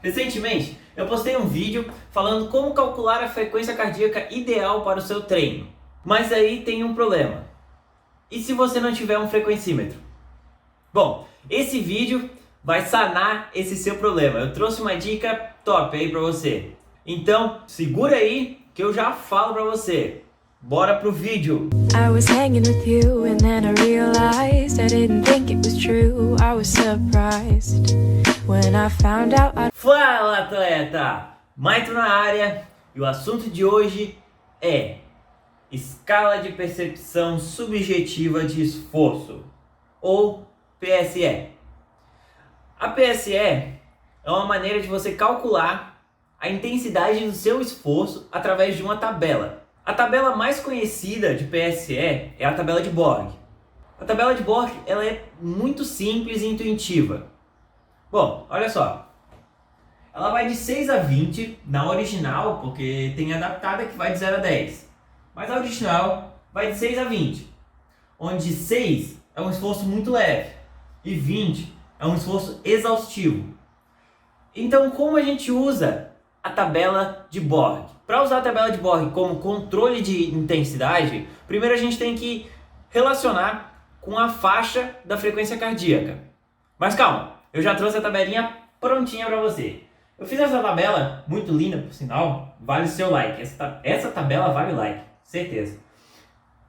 Recentemente, eu postei um vídeo falando como calcular a frequência cardíaca ideal para o seu treino. Mas aí tem um problema. E se você não tiver um frequencímetro? Bom, esse vídeo vai sanar esse seu problema. Eu trouxe uma dica top aí para você. Então, segura aí que eu já falo para você. Bora pro vídeo! I was hanging with you and then I realized I didn't think it was true. I was surprised when I found out Fala, atleta! Maito na área e o assunto de hoje é escala de percepção subjetiva de esforço, ou PSE. A PSE é uma maneira de você calcular a intensidade do seu esforço através de uma tabela. A tabela mais conhecida de PSE é a tabela de Borg. A tabela de Borg ela é muito simples e intuitiva. Bom, olha só. Ela vai de 6 a 20 na original, porque tem adaptada que vai de 0 a 10. Mas a original vai de 6 a 20, onde 6 é um esforço muito leve e 20 é um esforço exaustivo. Então, como a gente usa a tabela de Borg? Para usar a tabela de Borg como controle de intensidade, primeiro a gente tem que relacionar com a faixa da frequência cardíaca. Mas calma, eu já trouxe a tabelinha prontinha para você. Eu fiz essa tabela, muito linda por sinal, vale o seu like. Essa tabela vale o like, certeza.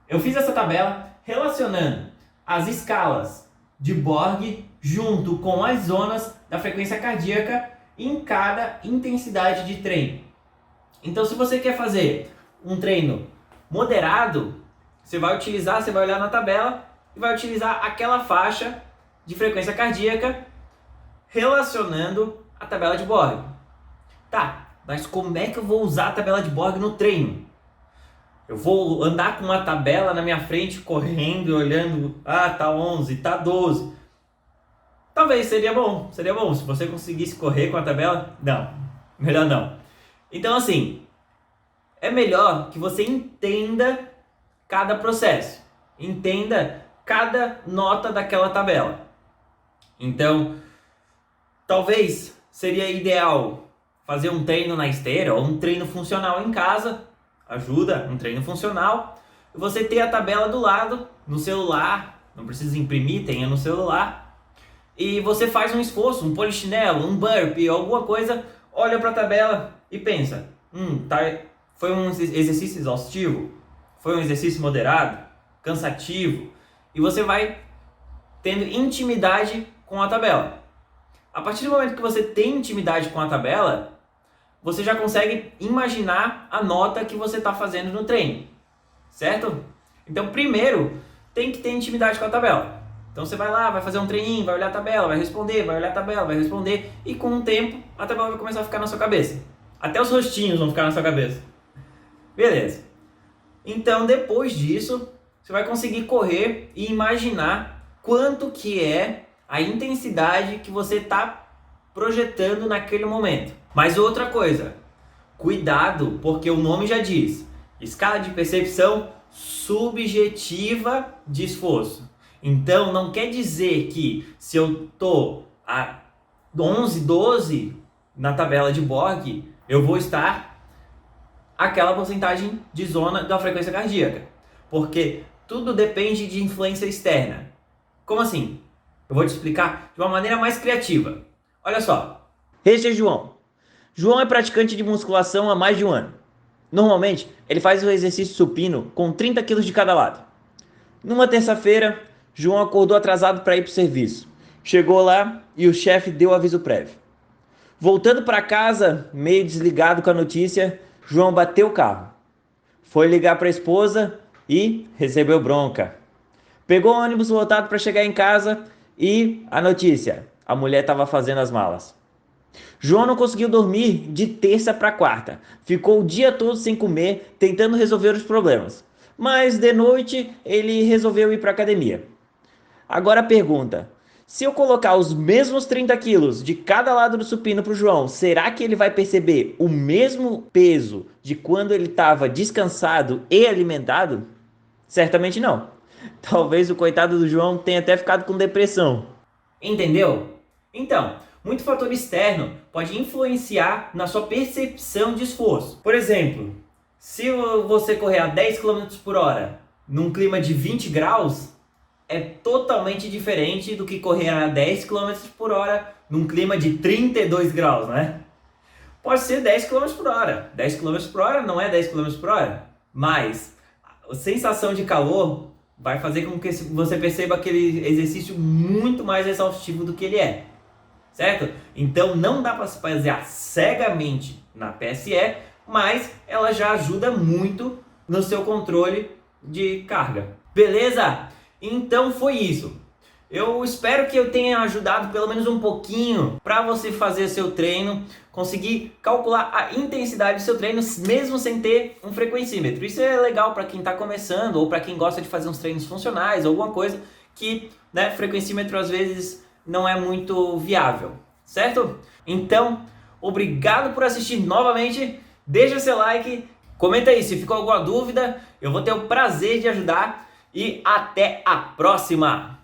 Eu fiz essa tabela relacionando as escalas de Borg junto com as zonas da frequência cardíaca em cada intensidade de treino. Então, se você quer fazer um treino moderado, você vai olhar na tabela e vai utilizar aquela faixa de frequência cardíaca relacionando a tabela de Borg. Tá, mas como é que eu vou usar a tabela de Borg no treino? Eu vou andar com uma tabela na minha frente, correndo e olhando, tá 11, tá 12. Talvez seria bom se você conseguisse correr com a tabela. Não, melhor não. Então assim, é melhor que você entenda cada processo, entenda cada nota daquela tabela. Então, talvez seria ideal fazer um treino na esteira ou um treino funcional em casa, ajuda, um treino funcional, e você ter a tabela do lado, no celular, não precisa imprimir, tenha no celular, e você faz um esforço, um polichinelo, um burpee, alguma coisa, olha para a tabela e pensa, foi um exercício exaustivo? Foi um exercício moderado? Cansativo? E você vai tendo intimidade com a tabela. A partir do momento que você tem intimidade com a tabela, você já consegue imaginar a nota que você está fazendo no treino, certo? Então, primeiro, tem que ter intimidade com a tabela. Então, você vai lá, vai fazer um treininho, vai olhar a tabela, vai responder, vai olhar a tabela, vai responder, e com o tempo, a tabela vai começar a ficar na sua cabeça. Até os rostinhos vão ficar na sua cabeça. Beleza. Então, depois disso, você vai conseguir correr e imaginar quanto que é a intensidade que você está projetando naquele momento. Mas outra coisa, cuidado, porque o nome já diz, escala de percepção subjetiva de esforço. Então, não quer dizer que se eu estou a 11, 12 na tabela de Borg, eu vou estar aquela porcentagem de zona da frequência cardíaca. Porque tudo depende de influência externa. Como assim? Eu vou te explicar de uma maneira mais criativa. Olha só. Este é João. João é praticante de musculação há mais de um ano. Normalmente, ele faz o exercício supino com 30 kg de cada lado. Numa terça-feira, João acordou atrasado para ir para o serviço. Chegou lá e o chefe deu o aviso prévio. Voltando para casa, meio desligado com a notícia, João bateu o carro. Foi ligar para a esposa e recebeu bronca. Pegou o ônibus lotado para chegar em casa e a notícia: a mulher estava fazendo as malas. João não conseguiu dormir de terça para quarta. Ficou o dia todo sem comer, tentando resolver os problemas. Mas de noite ele resolveu ir para a academia. Agora a pergunta: se eu colocar os mesmos 30 quilos de cada lado do supino para o João, será que ele vai perceber o mesmo peso de quando ele estava descansado e alimentado? Certamente não. Talvez o coitado do João tenha até ficado com depressão. Entendeu? Então, muito fator externo pode influenciar na sua percepção de esforço. Por exemplo, se você correr a 10 km por hora num clima de 20 graus, é totalmente diferente do que correr a 10 km por hora num clima de 32 graus, né? Pode ser 10 km por hora. 10 km por hora não é 10 km por hora, mas a sensação de calor vai fazer com que você perceba aquele exercício muito mais exaustivo do que ele é, certo? Então não dá para se basear cegamente na PSE, mas ela já ajuda muito no seu controle de carga. Beleza? Então foi isso. Eu espero que eu tenha ajudado pelo menos um pouquinho para você fazer seu treino, conseguir calcular a intensidade do seu treino mesmo sem ter um frequencímetro. Isso é legal para quem está começando ou para quem gosta de fazer uns treinos funcionais, alguma coisa que, né, frequencímetro às vezes não é muito viável, certo? Então, obrigado por assistir novamente, deixa seu like, comenta aí se ficou alguma dúvida, eu vou ter o prazer de ajudar e até a próxima!